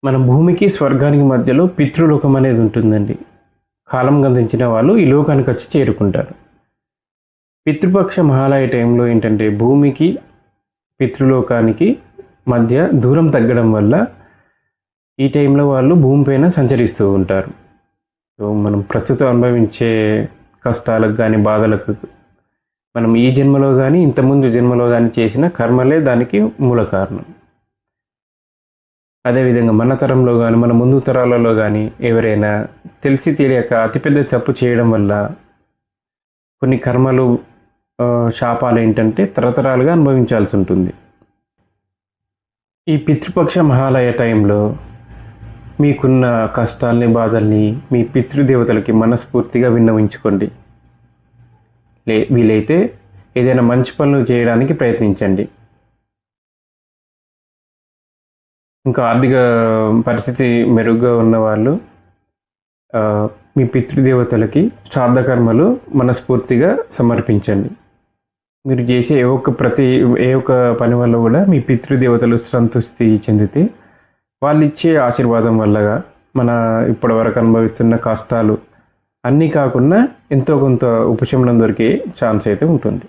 మన భూమికి, స్వర్గానికి మధ్యలో పితృలోకం అనేది ఉంటుందండి. కాలం గతించిన వాళ్ళు ఈ లోకానికొచ్చి చేరుకుంటారు. పితృపక్ష మహాలయ టైంలో ఏంటంటే భూమికి, పితృలోకానికి మధ్య దూరం తగ్గడం వల్ల ఈ టైంలో వాళ్ళు భూమి పైన సంచరిస్తూ ఉంటారు. సో, మనం ప్రస్తుతం అనుభవించే కష్టాలకు గానీ, బాధలకు మనం ఈ జన్మలో గానీ, ఇంతకుముందు జన్మలో గానీ చేసిన కర్మలే దానికి మూల కారణం. అదేవిధంగా మన తరంలో గానీ, మన ముందు తరాలలో గానీ ఎవరైనా తెలిసి తెలియక అతిపెద్ద తప్పు చేయడం వల్ల కొన్ని కర్మలు శాపాలేంటంటే తరతరాలుగా అనుభవించాల్సి ఉంటుంది. ఈ పితృపక్ష మహాలయ టైంలో మీకున్న కష్టాల్ని, బాధల్ని మీ పితృదేవతలకి మనస్ఫూర్తిగా విన్నవించుకోండి. వీలైతే ఏదైనా మంచి పనులు చేయడానికి ప్రయత్నించండి. ఇంకా ఆర్థిక పరిస్థితి మెరుగ్గా ఉన్నవాళ్ళు మీ పితృదేవతలకి శ్రాద్ధ కర్మలు మనస్ఫూర్తిగా సమర్పించండి. మీరు చేసే ఏ ఒక్క పని వల్ల కూడా మీ పితృదేవతలు సంతృప్తి చెందితే వాళ్ళు ఇచ్చే ఆశీర్వాదం వల్లగా మన ఇప్పటివరకు అనుభవిస్తున్న కష్టాలు అన్నీ కాకుండా ఎంతో కొంత ఉపశమనం దొరికే ఛాన్స్ అయితే ఉంటుంది.